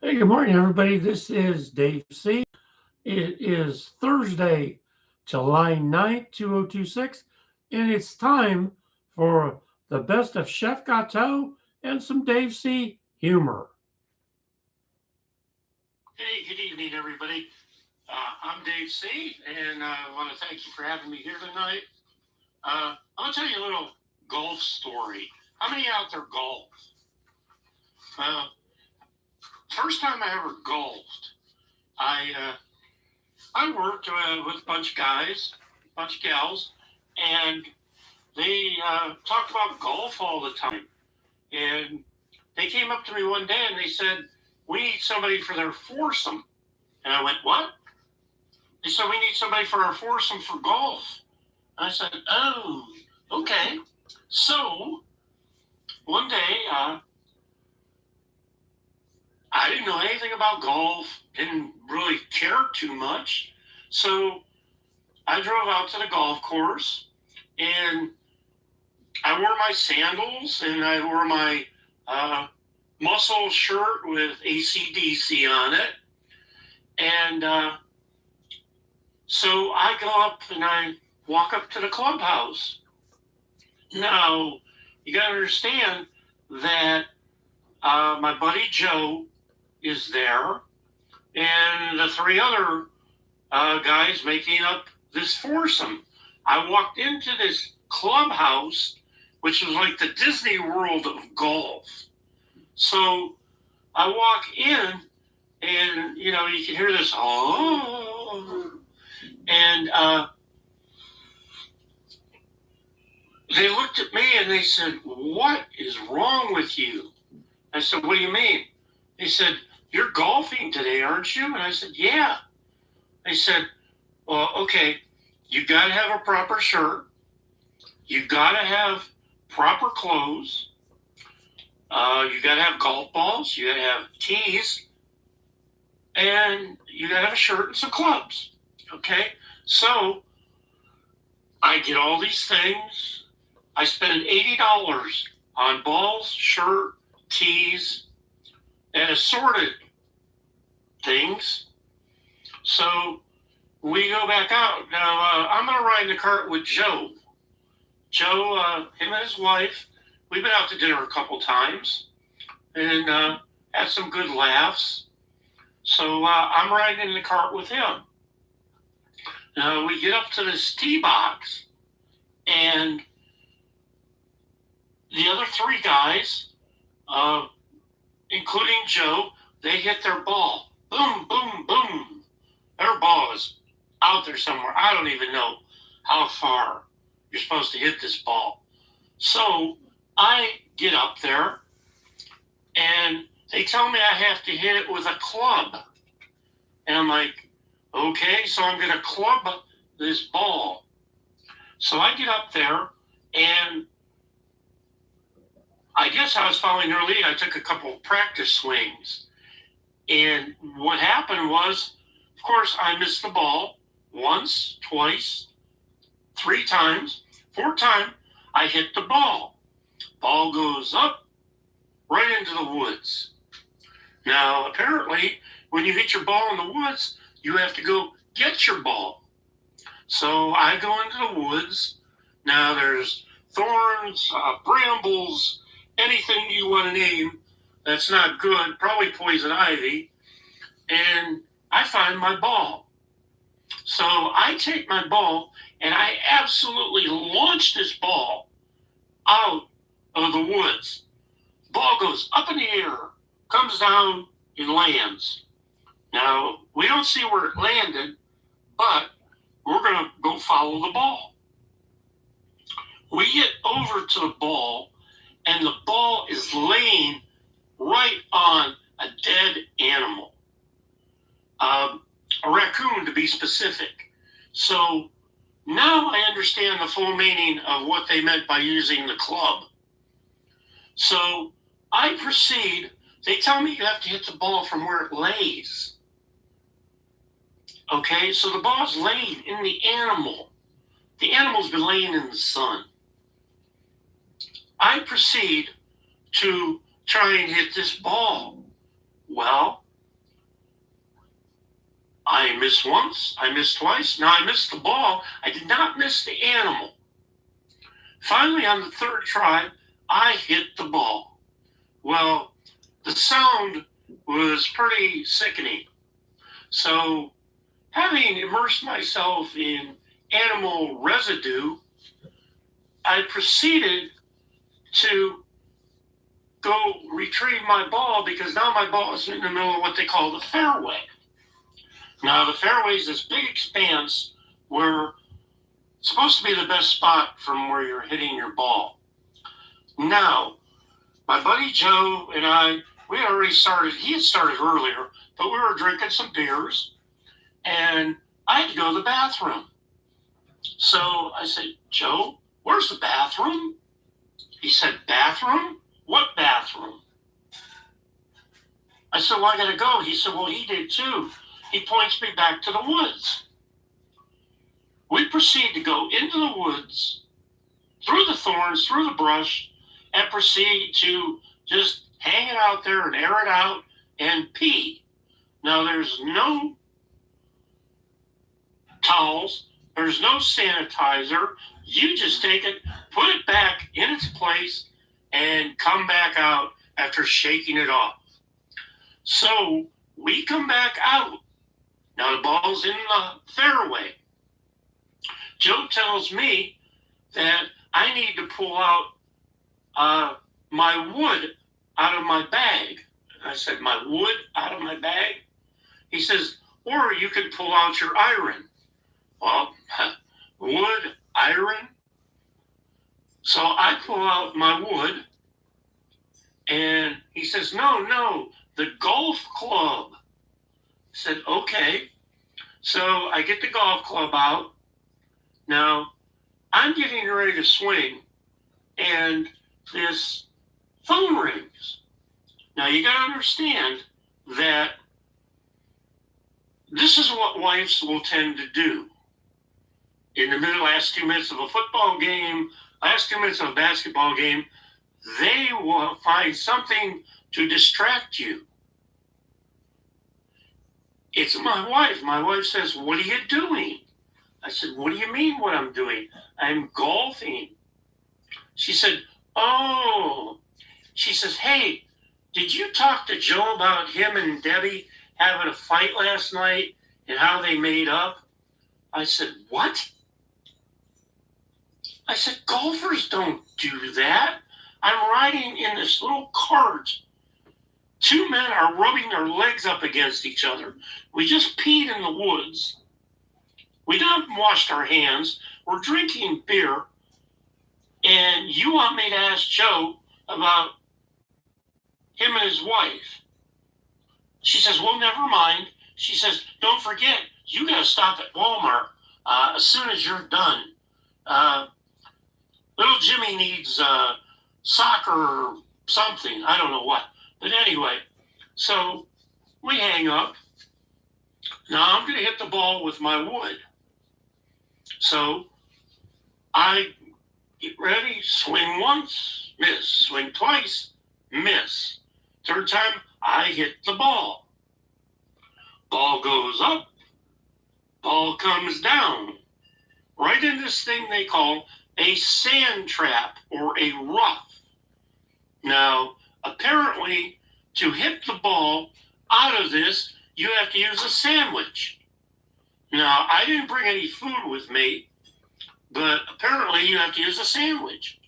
Hey, good morning, everybody. This is Dave C. It is Thursday, July 9th, 2026, and it's time for the best of Chef Gateau and some Dave C. humor. Hey, good evening, everybody. I'm Dave C., and I want to thank you for having me here tonight. I'm going to tell you a little golf story. How many out there golf? Uh, First time I ever golfed, I worked with a bunch of guys, a bunch of gals, and they talked about golf all the time. And they came up to me one day and they said, "We need somebody for their foursome." And I went, "What?" They said, "We need somebody for our foursome for golf." And I said, "Oh, okay." So one day, I didn't know anything about golf, didn't really care too much. So I drove out to the golf course and I wore my sandals and I wore my muscle shirt with AC/DC on it. And so I go up and I walk up to the clubhouse. Now, you got to understand that my buddy Joe is there, and the three other guys making up this foursome. I walked into this clubhouse, which was like the Disney World of golf. So I walk in, and you can hear this and they looked at me and they said, "What is wrong with you?" I said, "What do you mean?" They said, "You're golfing today, aren't you?" And I said, "Yeah." They said, "Well, okay, you got to have a proper shirt. You got to have proper clothes. You got to have golf balls. You got to have tees. And you got to have a shirt and some clubs." Okay? So I get all these things. I spend $80 on balls, shirt, tees, and assorted things. So we go back out. Now, I'm going to ride in the cart with Joe. Joe, him and his wife, we've been out to dinner a couple times and had some good laughs. So I'm riding in the cart with him. Now, we get up to this tee box, and the other three guys, including Joe, they hit their ball. Boom, boom, boom. Their ball is out there somewhere. I don't even know how far you're supposed to hit this ball. So I get up there, and they tell me I have to hit it with a club. And I'm like, okay, so I'm going to club this ball. So I get up there, and I guess I was following their lead. I took a couple of practice swings. And what happened was, of course, I missed the ball once, twice, three times. Fourth time, I hit the ball. Ball goes up right into the woods. Now, apparently, when you hit your ball in the woods, you have to go get your ball. So I go into the woods. Now, there's thorns, brambles, anything you want to name that's not good, probably poison ivy, and I find my ball. So I take my ball and I absolutely launch this ball out of the woods. Ball goes up in the air, comes down, and lands. Now, we don't see where it landed, but we're going to go follow the ball. We get over to the ball, and the ball is laying right on a dead animal. A raccoon, to be specific. So now I understand the full meaning of what they meant by using the club. So I proceed. They tell me you have to hit the ball from where it lays. Okay, so the ball's laying in the animal. The animal's been laying in the sun. I proceed to try and hit this ball. Well, I missed once, I missed twice, now I missed the ball. I did not miss the animal. Finally, on the third try, I hit the ball. Well, the sound was pretty sickening. So, having immersed myself in animal residue, I proceeded to go retrieve my ball because now my ball is in the middle of what they call the fairway. Now, the fairway is this big expanse where it's supposed to be the best spot from where you're hitting your ball. Now, my buddy Joe and I, we had already started, he had started earlier, but we were drinking some beers and I had to go to the bathroom. So I said, Joe, where's the bathroom? He said, bathroom? What bathroom? I said, well, I gotta go. He said, well, he did too. He points me back to the woods. We proceed to go into the woods, through the thorns, through the brush, and proceed to just hang it out there and air it out and pee. Now, there's no towels, there's no sanitizer. You just take it, put it back in its place, and come back out after shaking it off. So we come back out. Now the ball's in the fairway. Joe tells me that I need to pull out my wood out of my bag. I said, my wood out of my bag? He says, or you could pull out your iron. Well, wood, iron. So I pull out my wood, and he says, no, the golf club. I said, okay. So I get the golf club out. Now, I'm getting ready to swing, and this phone rings. Now, you got to understand that this is what wives will tend to do. In the last 2 minutes of a football game, last 2 minutes of a basketball game, they will find something to distract you. It's my wife. My wife says, what are you doing? I said, what do you mean what I'm doing? I'm golfing. She said, oh. She says, hey, did you talk to Joe about him and Debbie having a fight last night and how they made up? I said, what? I said, golfers don't do that. I'm riding in this little cart. Two men are rubbing their legs up against each other. We just peed in the woods. We haven't washed our hands. We're drinking beer. And you want me to ask Joe about him and his wife? She says, well, never mind. She says, don't forget, you got to stop at Walmart as soon as you're done. Little Jimmy needs soccer or something. I don't know what. But anyway, so we hang up. Now I'm going to hit the ball with my wood. So I get ready, swing once, miss. Swing twice, miss. Third time, I hit the ball. Ball goes up. Ball comes down. Right in this thing they call a sand trap or a rough. Now, apparently, to hit the ball out of this, you have to use a sandwich. Now, I didn't bring any food with me, but apparently you have to use a sandwich.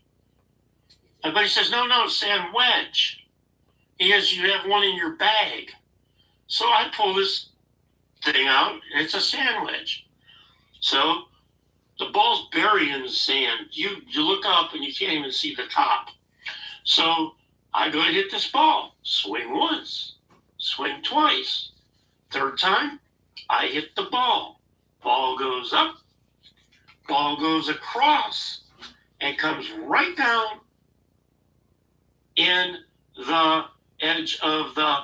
Everybody says, no, sandwich. He goes, you have one in your bag. So I pull this thing out, and it's a sandwich. So the ball's buried in the sand. You look up, and you can't even see the top. So I go to hit this ball. Swing once, swing twice. Third time, I hit the ball. Ball goes up, ball goes across, and comes right down in the edge of the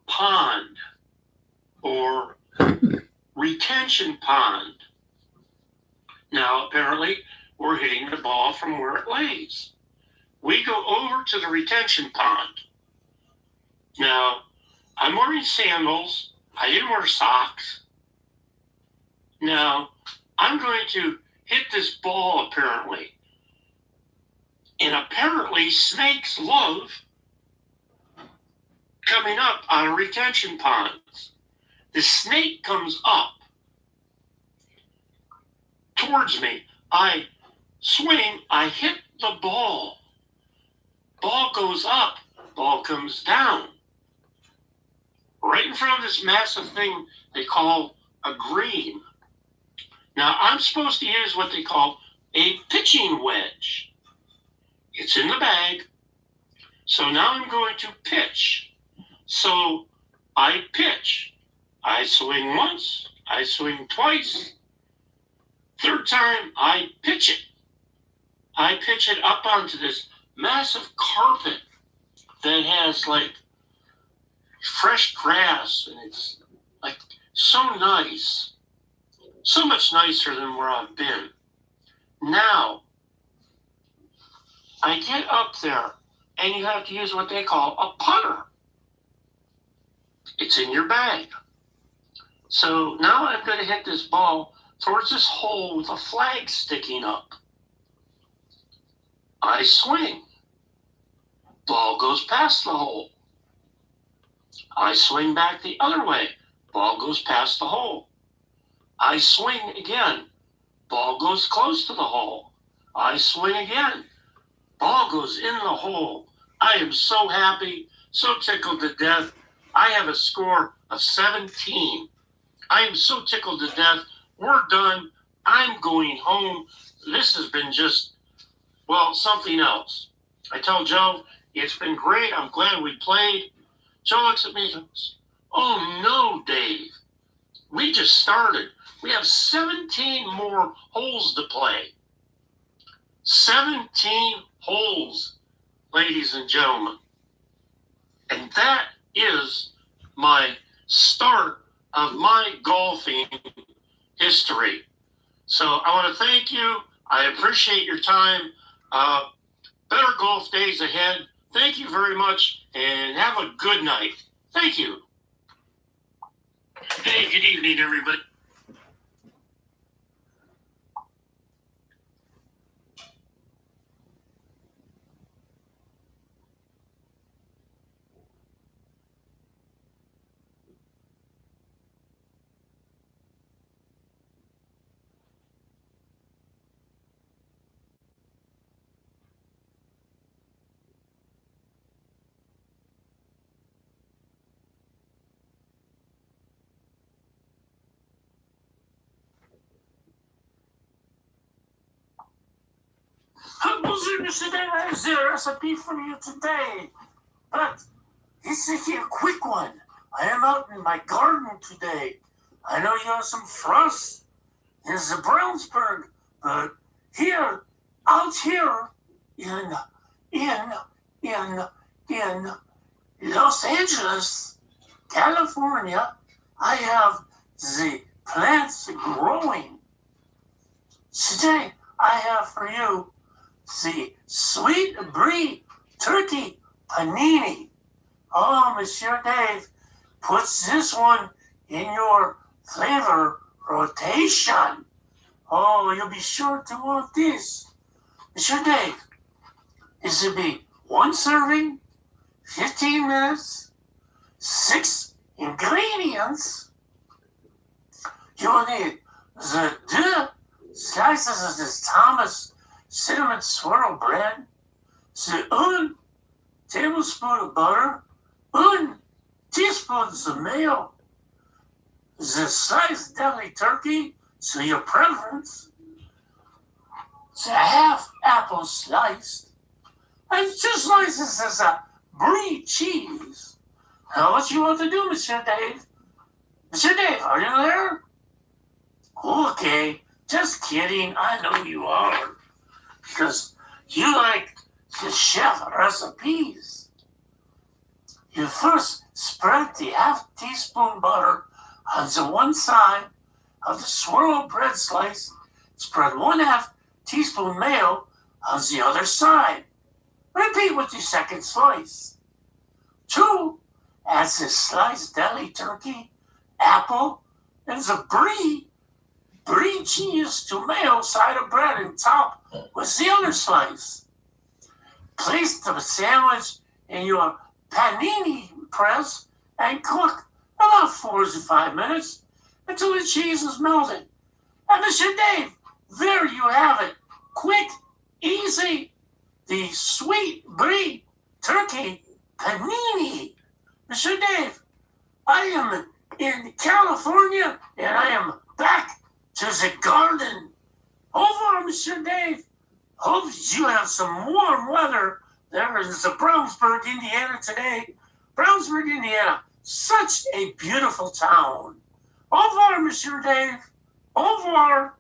pond or retention pond. Now, apparently, we're hitting the ball from where it lays. We go over to the retention pond. Now, I'm wearing sandals. I didn't wear socks. Now, I'm going to hit this ball apparently. And apparently snakes love coming up out of retention ponds. The snake comes up towards me. I swing, I hit the ball. Ball goes up, ball comes down. Right in front of this massive thing they call a green. Now, I'm supposed to use what they call a pitching wedge. It's in the bag. So now I'm going to pitch. So I pitch. I swing once. I swing twice. Third time, I pitch it. I pitch it up onto this massive carpet that has like fresh grass, and it's like so nice. So much nicer than where I've been. Now, I get up there, and you have to use what they call a putter. It's in your bag. So now I'm going to hit this ball towards this hole with a flag sticking up. I swing. Ball goes past the hole. I swing back the other way. Ball goes past the hole. I swing again. Ball goes close to the hole. I swing again. Ball goes in the hole. I am so happy, so tickled to death. I have a score of 17. I am so tickled to death. We're done. I'm going home. This has been just, well, something else. I tell Joe, it's been great. I'm glad we played. Joe looks at me and goes, oh no, Dave. We just started. We have 17 more holes to play. 17 holes, ladies and gentlemen. And that is my start of my golfing history. So I want to thank you. I appreciate your time. Better golf days ahead. Thank you very much, and have a good night. Thank you. Hey, good evening, everybody. I have a recipe for you today, but it's a quick one. I am out in my garden today. I know you have some frost in the Brownsburg, but out here in in Los Angeles, California, I have the plants growing. Today, I have for you the sweet brie turkey panini. Oh, Monsieur Dave puts this one in your flavor rotation. Oh, you'll be sure to want this. Monsieur Dave, this will be one serving, 15 minutes, 6 ingredients. You will need the 2 slices of this Thomas cinnamon swirl bread, the 1 tablespoon of butter, 1 teaspoon of mayo, the sliced deli turkey to your preference, the half apple sliced, and 2 slices of brie cheese. Now, what you want to do, Monsieur Dave? Monsieur Dave, are you there? Okay, just kidding. I know you are. Because you like the chef recipes. You first spread the half teaspoon butter on the one side of the swirl bread slice. Spread 1/2 teaspoon mayo on the other side. Repeat with the second slice. 2, add the sliced deli turkey, apple, and the brie brie cheese tomato side of bread and top with the other slice. Place the sandwich in your panini press and cook about 4 to 5 minutes until the cheese is melted. And Mr. Dave, there you have it. Quick, easy, the sweet brie turkey panini. Mr. Dave, I am in California and I am back to the garden. Over, Mr. Dave. Hope you have some warm weather there in the Brownsburg, Indiana today. Brownsburg, Indiana, such a beautiful town. Au revoir, Monsieur Dave. Au revoir.